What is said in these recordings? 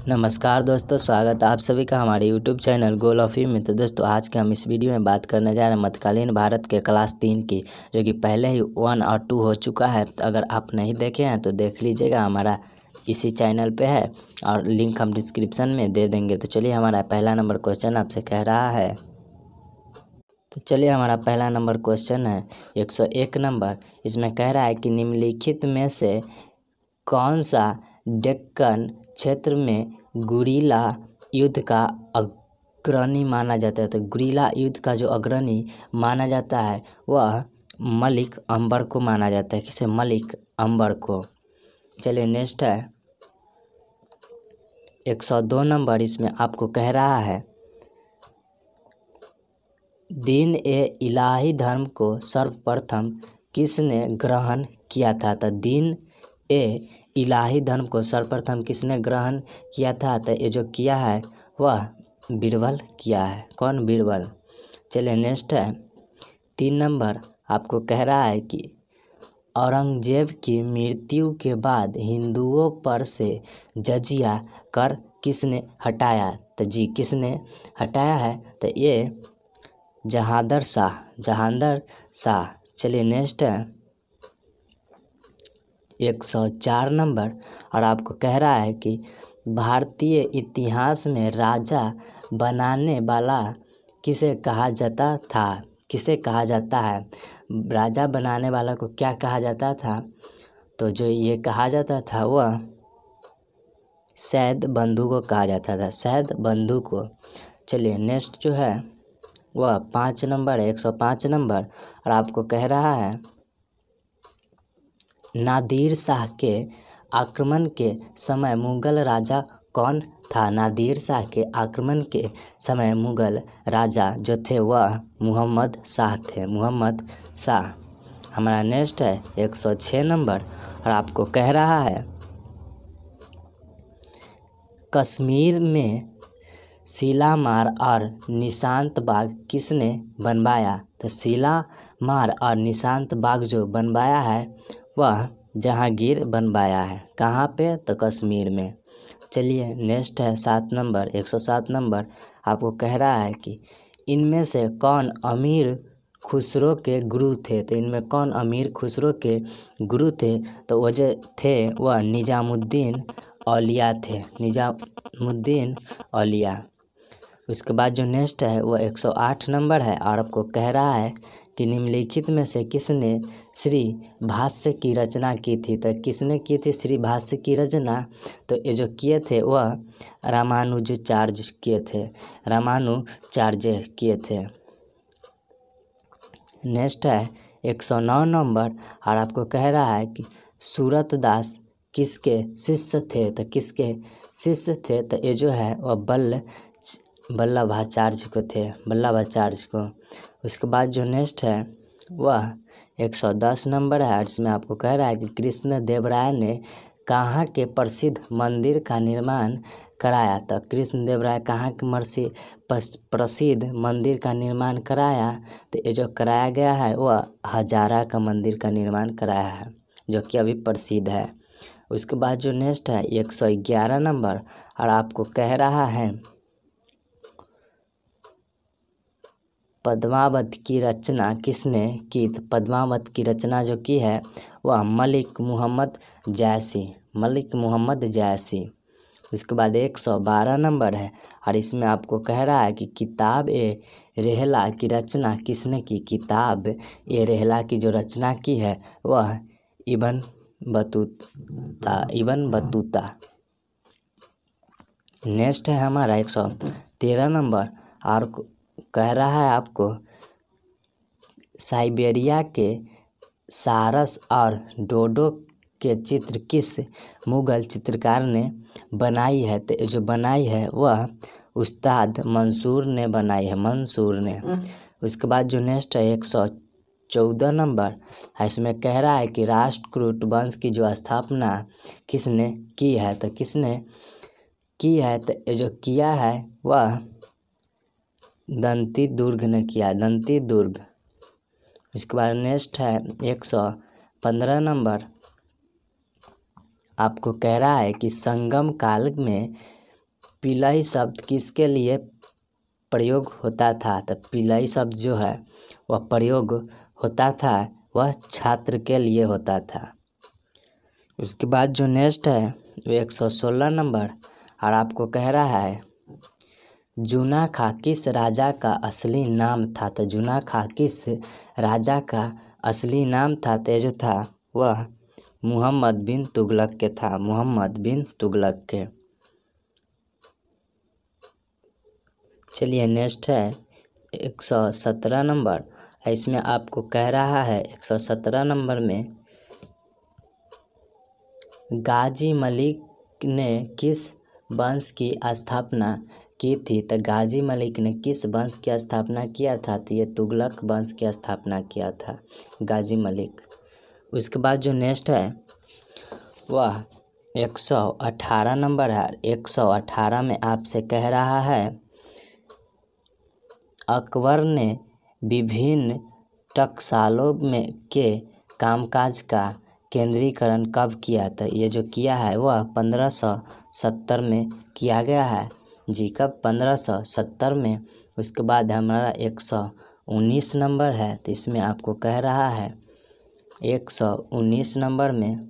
नमस्कार दोस्तों, स्वागत है आप सभी का हमारे YouTube channel goal of you में। तो दोस्तों आज के हम इस वीडियो में बात करने जा रहे हैं मध्यकालीन भारत के क्लास 3 की, जो कि पहले ही 1 और 2 हो चुका है। तो अगर आप नहीं देखे हैं तो देख लीजिएगा, हमारा इसी चैनल पे है और लिंक हम डिस्क्रिप्शन में दे देंगे। तो चलिए, हमारा पहला नंबर क्वेश्चन आपसे कह रहा है। तो चलिए, हमारा पहला नंबर क्वेश्चन है 101 नंबर। इसमें कह रहा है कि निम्नलिखित में से कौन सा डेक्कन क्षेत्र में गुरिल्ला युद्ध का अग्रणी माना जाता है। तो गुरिल्ला युद्ध का जो अग्रणी माना जाता है वह मलिक अंबर को माना जाता है। किसे? मलिक अंबर को। चलिए नेक्स्ट है 102 नंबर। इसमें आपको कह रहा है दीन ए इलाही धर्म को सर्वप्रथम किसने ग्रहण किया था। तो दीन ए इलाही धर्म को सर्वप्रथम किसने ग्रहण किया था। तो ये जो किया है वह बीरबल किया है। कौन? बीरबल। चलिए नेक्स्ट है 3 नंबर। आपको कह रहा है कि औरंगजेब की मृत्यु के बाद हिंदुओं पर से जजिया कर किसने हटाया। तो जी किसने हटाया है? तो ये जहांदर शाह। चलिए नेक्स्ट है 104 नंबर। और आपको कह रहा है कि भारतीय इतिहास में राजा बनाने वाला किसे कहा जाता था। किसे कहा जाता है? राजा बनाने वाला को क्या कहा जाता था? तो जो ये कहा जाता था वह सैद बंधु को कहा जाता था। सैद बंधु को। चलिए नेक्स्ट जो है वह 5 नंबर है, 105 नंबर। और आपको कह रहा है नादिर शाह के आक्रमण के समय मुगल राजा कौन था। नादिर शाह के आक्रमण के समय मुगल राजा जो थे वह मोहम्मद शाह थे। मोहम्मद शाह। हमारा नेक्स्ट है 106 नंबर। और आपको कह रहा है कश्मीर में सीलामार और निशांत बाग किसने बनवाया। तो सीलामार और निशांत बाग जो बनवाया है वह जहांगीर बनवाया है। कहाँ पे? तो कश्मीर में। चलिए नेक्स्ट है 7 नंबर, 107 नंबर। आपको कह रहा है कि इनमें से कौन अमीर खुसरो के गुरु थे। तो इनमें कौन अमीर खुसरो के गुरु थे? तो वो जो थे वह निजामुद्दीन औलिया थे। निजामुद्दीन औलिया। उसके बाद जो नेक्स्ट है वो 108 नंबर है। और आपको कह रहा है कि निम्नलिखित में से किसने श्री भाष्य की रचना की थी। तो किसने की थी श्री भाष्य की रचना? तो ये जो किए थे वह रामानुजाचार्य किए थे। रामानुजाचार्य किए थे। नेक्स्ट है 109 नंबर। और आपको कह रहा है कि सूरतदास किसके शिष्य थे। तो किसके शिष्य थे? तो ये जो है वह वल्लभाचार्य को थे। वल्लभाचार्य को। उसके बाद जो नेक्स्ट है वह 110 नंबर है। इसमें आपको कह रहा है कि कृष्ण देव राय ने कहाँ के प्रसिद्ध मंदिर का निर्माण कराया। तो कृष्ण देव राय कहाँ के प्रसिद्ध मंदिर का निर्माण कराया। तो ये जो कराया गया है वह हजारा का मंदिर का निर्माण कराया है, जो कि अभी प्रसिद्ध है। उसके बाद जो नेक्स्ट है 111 नंबर। और आपको कह रहा है पद्मावत की रचना किसने की। तो पद्मावत की रचना जो की है वह मलिक मोहम्मद जैसी। मलिक मोहम्मद जैसी। उसके बाद 112 नंबर है। और इसमें आपको कह रहा है कि किताब ए रेहला की रचना किसने की। किताब ए रेहला की जो रचना की है वह इब्न बतूता। नेक्स्ट है हमारा 113 नंबर। और कह रहा है आपको साइबेरिया के सारस और डोडो के चित्र किस मुगल चित्रकार ने बनाई है। तो जो बनाई है वह उस्ताद मंसूर ने बनाई है। मंसूर ने। उसके बाद जो नेक्स्ट है 114 नंबर। इसमें कह रहा है कि राष्ट्रकूट वंश की जो स्थापना किसने की है। तो किसने की है? तो जो किया है वह दंती दुर्ग ने किया। दंती दुर्ग। उसके बाद नेक्स्ट है 115 नंबर। आपको कह रहा है कि संगम काल में पिलई शब्द किसके लिए प्रयोग होता था? तो पिलई शब्द जो है वह प्रयोग होता था वह छात्र के लिए होता था। उसके बाद जो नेक्स्ट है वो 116 नंबर, और आपको कह रहा है जूना खां किस राजा का असली नाम था? तो जूना खां किस राजा का असली नाम था? तो जो था वह मुहम्मद बिन तुगलक के था, मुहम्मद बिन तुगलक के। चलिए नेक्स्ट है 117 नंबर। इसमें आपको कह रहा है 117 नंबर में गाजी मलिक ने किस वंश की स्थापना की थी? तो गाजी मलिक ने किस वंश की स्थापना किया था? तो ये तुगलक वंश की स्थापना किया था गाजी मलिक। उसके बाद जो नेक्स्ट है वह 118 नंबर है। 118 में आपसे कह रहा है अकबर ने विभिन्न टकसालों में के कामकाज का केंद्रीकरण कब किया? था ये जो किया है वह 1570 में किया गया है जी। कब? 1570 में। उसके बाद हमारा 119 नंबर है। तो इसमें आपको कह रहा है 119 नंबर में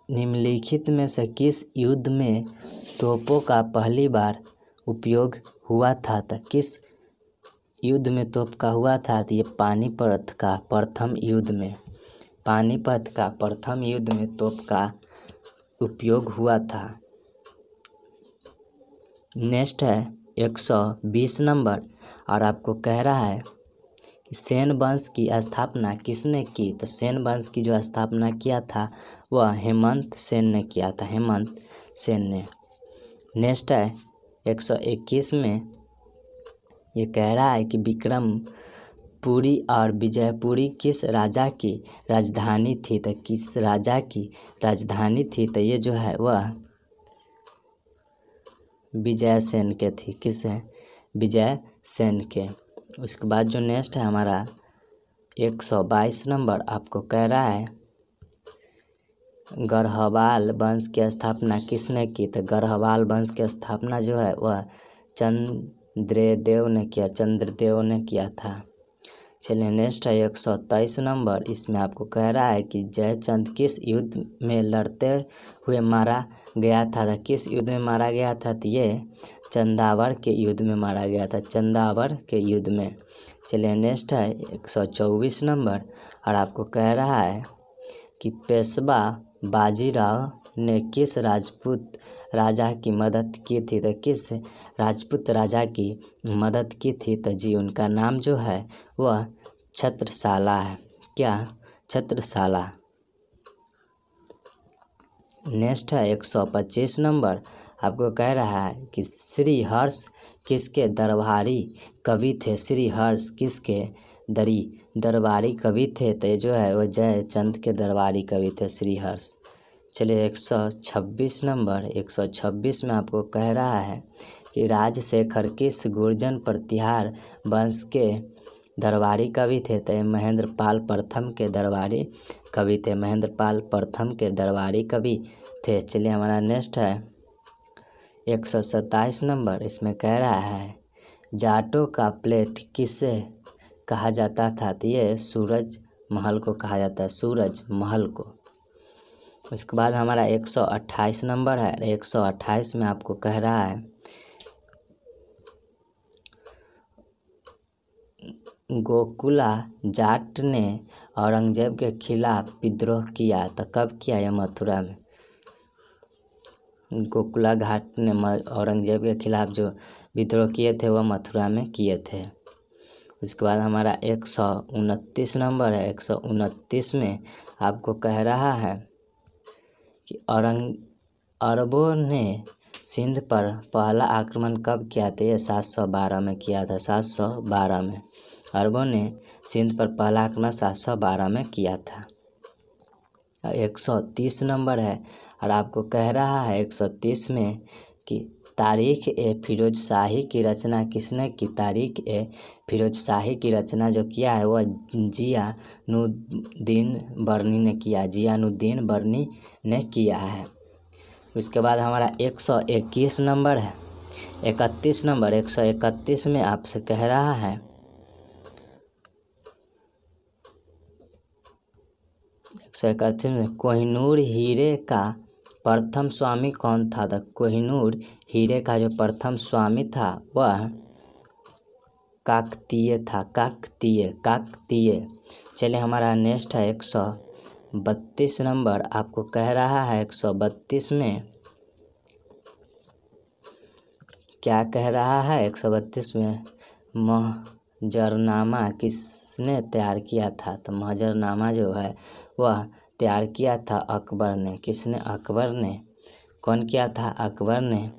निम्नलिखित में से किस युद्ध में तोपों का पहली बार उपयोग हुआ था? तो किस युद्ध में तोप का हुआ था? तो ये पानीपत का प्रथम युद्ध में, पानीपत का प्रथम युद्ध में तोप का उपयोग हुआ था। नेक्स्ट है 120 नंबर, और आपको कह रहा है कि सेन वंश की स्थापना किसने की? तो सेन वंश की जो स्थापना किया था वह हेमंत सेन ने किया था, हेमंत सेन ने। नेक्स्ट है 121 में ये कह रहा है कि विक्रमपुरी और विजयपुरी किस राजा की राजधानी थी? तो किस राजा की राजधानी थी? तो ये जो है वह विजय सेन के थी। किस है? विजय सेन के। उसके बाद जो नेक्स्ट है हमारा 122 नंबर, आपको कह रहा है गढ़वाल वंश की स्थापना किसने की? तो गढ़वाल वंश की स्थापना जो है वह चंद्रदेव ने किया, चंद्रदेव ने किया था। चलिए नेक्स्ट है 123 नंबर। इसमें आपको कह रहा है कि जयचंद किस युद्ध में लड़ते हुए मारा गया था? तो किस युद्ध में मारा गया था? तो ये चंदावर के युद्ध में मारा गया था, चंदावर के युद्ध में। चलिए नेक्स्ट है 124 नंबर, और आपको कह रहा है कि पेशवा बाजीराव ने किस राजपूत राजा की मदद की थी? तो किस राजपूत राजा की मदद की थी? तो जी उनका नाम जो है वह छत्रसाला है। क्या? छत्रसाला। नेक्स्ट है 125 नंबर, आपको कह रहा है कि श्री हर्ष किसके दरबारी कवि थे? श्री हर्ष किसके दरबारी कवि थे? तो ये जो है वो जयचंद के दरबारी कवि थे श्री हर्ष। चलिए 126 नंबर, 126 में आपको कह रहा है कि राजशेखर किस गुर्जर प्रतिहार वंश के दरबारी कवि थे? तो महेंद्रपाल प्रथम के दरबारी कवि थे, महेंद्रपाल प्रथम के दरबारी कवि थे। चलिए हमारा नेक्स्ट है 127 नंबर। इसमें कह रहा है जाटों का प्लेट किसे कहा जाता था? तो ये सूरज महल को कहा जाता है, सूरज महल को। उसके बाद हमारा 128 नंबर है। 128 में आपको कह रहा है गोकुला जाट ने औरंगजेब के खिलाफ विद्रोह किया। तो कब किया? यह मथुरा में। गोकुला घाट ने औरंगजेब के खिलाफ जो विद्रोह किए थे वह मथुरा में किए थे। उसके बाद हमारा 129 नंबर है। 129 में आपको कह रहा है कि अरबों ने सिंध पर पहला आक्रमण कब किया था? ये 712 में किया था, 712 में। अरबों ने सिंध पर पहला आक्रमण 712 में किया था। 130 नंबर है, और आपको कह रहा है 130 में कि तारीख ए फिरोज शाही की रचना किसने की? तारीख ए फिरोज शाही की रचना जो किया है वह जियानुद्दीन बर्नी ने किया, जियानुद्दीन बर्नी ने किया है। उसके बाद हमारा 121 नंबर है, 31 नंबर 131 में आपसे कह रहा है 131 में कोहिनूर हीरे का प्रथम स्वामी कौन था? तो कोहिनूर हीरे का जो प्रथम स्वामी था वह काकतीय था, काकतीय। चलिए हमारा नेक्स्ट है 132 नंबर, आपको कह रहा है 132 में क्या कह रहा है? 132 में महजरनामा किसने तैयार किया था? तो महजरनामा जो है वह तैयार किया था अकबर ने। किसने? अकबर ने। कौन किया था? अकबर ने।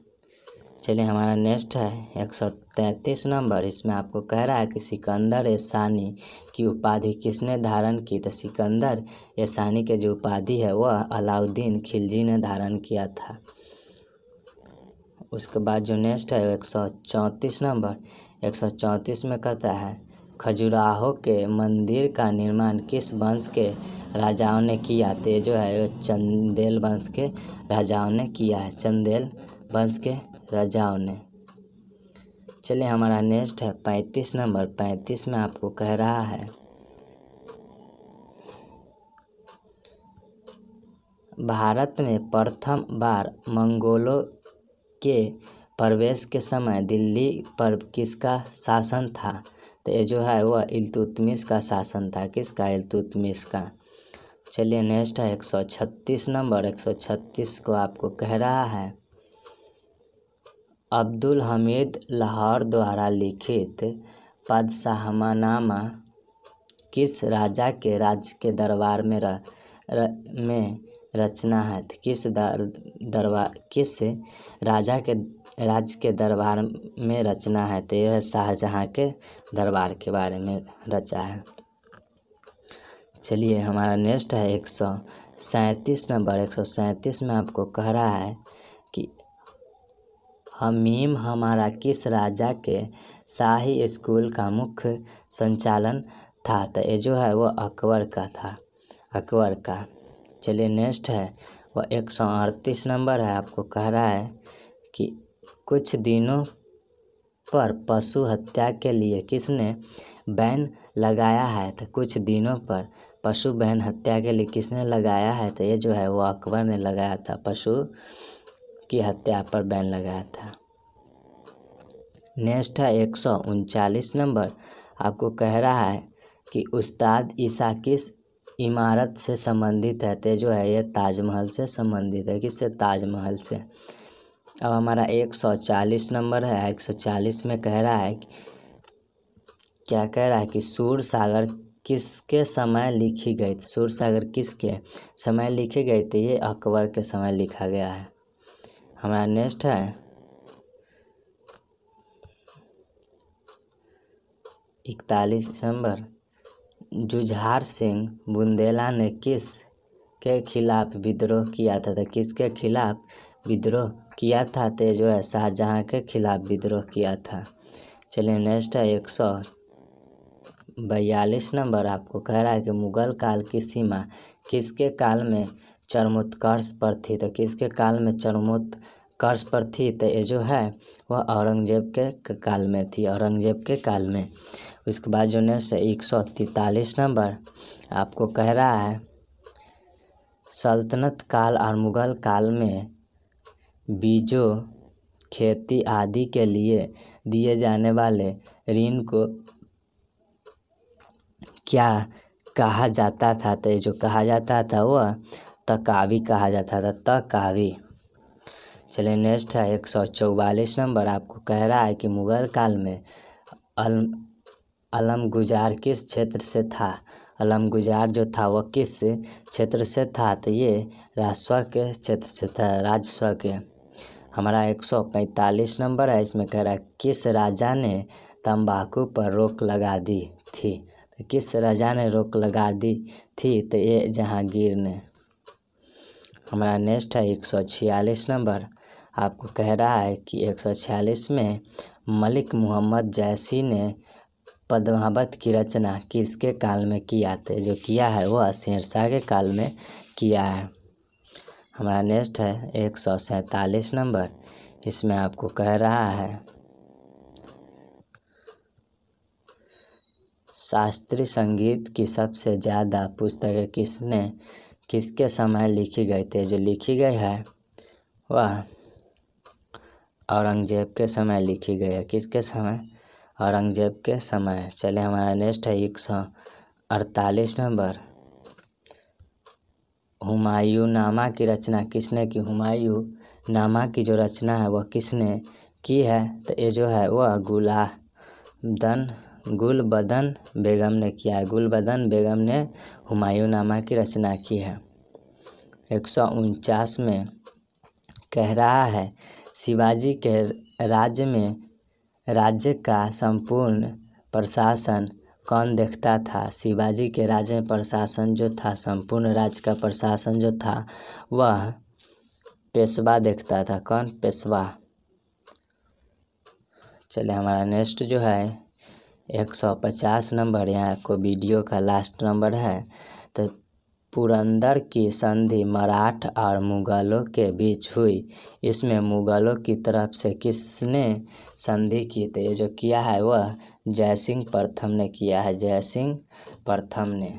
चलिए हमारा नेक्स्ट है 133 नंबर, इसमें आपको कह रहा है कि सिकंदर ए सानी की उपाधि किसने धारण की? तो सिकंदर ए सानी के जो उपाधि है वह अलाउद्दीन खिलजी ने धारण किया था। उसके बाद जो नेक्स्ट है 134 नंबर, 134 में कहता है खजुराहो के मंदिर का निर्माण किस वंश के राजाओं ने किया? तो ये जो है चंदेल वंश के राजाओं ने किया है, चंदेल वंश के राजाओं ने। चलिए हमारा नेक्स्ट है 35 नंबर, 35 में आपको कह रहा है भारत में प्रथम बार मंगोलों के प्रवेश के समय दिल्ली पर किसका शासन था? तो ये जो है वह इल्तुतमिश का शासन था। किसका? इल्तुतमिश का। चलिए नेक्स्ट है 136 नंबर, 136 को आपको कह रहा है अब्दुल हमीद लाहौर द्वारा लिखित पादशाहनामा किस राजा के राज्य के दरबार में रचना है? किस राजा के राज्य के दरबार में रचना है? तो यह शाहजहां के दरबार के बारे में रचा है। चलिए हमारा नेक्स्ट है 137 नंबर, 137 में आपको कह रहा है कि हमीम हमारा किस राजा के शाही स्कूल का मुख्य संचालन था? तो ये जो है वो अकबर का था, अकबर का। चलिए नेक्स्ट है वह 138 नंबर है, आपको कह रहा है कि कुछ दिनों पर पशु हत्या के लिए किसने बैन लगाया है? तो कुछ दिनों पर पशु बैन हत्या के लिए किसने लगाया है? तो ये जो है वो अकबर ने लगाया था, पशु की हत्या पर बैन लगाया था। नेक्स्ट है 139 नंबर, आपको कह रहा है कि उस्ताद ईसा किस इमारत से संबंधित है? तो जो है ये ताजमहल से संबंधित है। किससे? ताजमहल से। अब हमारा 140 नंबर है, 140 में कह रहा है क्या कह रहा है कि सूर सागर किसके समय लिखी गई? सूर सागर किसके समय लिखी गई थी? ये अकबर के समय लिखा गया है। हमारा नेक्स्ट है 41 नंबर, जुझार सिंह बुंदेला ने किस के खिलाफ विद्रोह किया था? तो किसके खिलाफ विद्रोह किया था? तो जो है शाहजहां के खिलाफ विद्रोह किया था। चलिए नेक्स्ट है 142 नंबर, आपको कह रहा है कि मुगल काल की सीमा किसके काल में चरमोत्कर्ष पर थी? तो किसके काल में चरमोत्कर्ष पर थी? तो ये जो है वह औरंगजेब के काल में थी, औरंगजेब के काल में। उसके बाद जो नेक्स्ट है 143 नंबर, आपको कह रहा है सल्तनत काल और मुगल काल में बीजों, खेती आदि के लिए दिए जाने वाले ऋण को क्या कहा जाता था? तो जो कहा जाता था वह तकावी कहा जाता था, तकावी। चलिए नेक्स्ट है 144 नंबर, आपको कह रहा है कि मुगल काल में अलमगुजार किस क्षेत्र से था? अलमगुजार जो था वह किस क्षेत्र से था? तो ये राजस्व के क्षेत्र से था, राजस्व के। हमारा 145 नंबर है, इसमें कह रहा है किस राजा ने तंबाकू पर रोक लगा दी थी? तो किस राजा ने रोक लगा दी थी? तो ये जहांगीर ने। हमारा नेक्स्ट है 146 नंबर, आपको कह रहा है कि 146 में मलिक मोहम्मद जैसी ने पद्मावत की रचना किसके काल में किया? तो जो किया है वह शेरशाह के काल में किया है। हमारा नेक्स्ट है 147 नंबर। इसमें आपको कह रहा है शास्त्रीय संगीत की सबसे ज़्यादा पुस्तकें किसके समय लिखी गई थी। जो लिखी गई है वह औरंगजेब के समय लिखी गई है। किसके समय? औरंगजेब के समय। चलिए हमारा नेक्स्ट है 148 नंबर। हुमायूं नामा की रचना किसने की? हुमायूं नामा की जो रचना है वह किसने की है? तो ये जो है वह गुलबदन बेगम ने किया है। गुलबदन बेगम ने हुमायूं नामा की रचना की है। 149 में कह रहा है शिवाजी के राज्य का संपूर्ण प्रशासन कौन देखता था? शिवाजी के राज्य में प्रशासन जो था, संपूर्ण राज्य का प्रशासन जो था वह पेशवा देखता था। कौन? पेशवा। चलिए हमारा नेक्स्ट जो है 150 नंबर। यहाँ को वीडियो का लास्ट नंबर है। तो पुरंदर की संधि मराठ और मुगलों के बीच हुई। इसमें मुगलों की तरफ से किसने संधि की? तो ये जो किया है वह जयसिंह प्रथम ने किया है। जयसिंह प्रथम ने।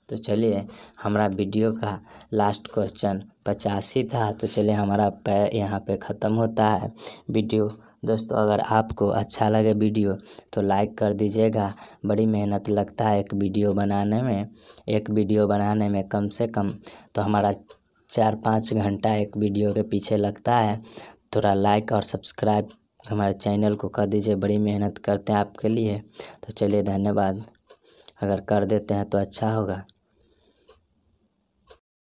तो चलिए हमारा वीडियो का लास्ट क्वेश्चन 85 था। तो चलिए हमारा यहाँ पे ख़त्म होता है वीडियो। दोस्तों अगर आपको अच्छा लगे वीडियो तो लाइक कर दीजिएगा। बड़ी मेहनत लगता है एक वीडियो बनाने में कम से कम तो हमारा 4-5 घंटा एक वीडियो के पीछे लगता है। थोड़ा लाइक और सब्सक्राइब हमारे चैनल को कर दीजिए। बड़ी मेहनत करते हैं आपके लिए। तो चलिए धन्यवाद। अगर कर देते हैं तो अच्छा होगा।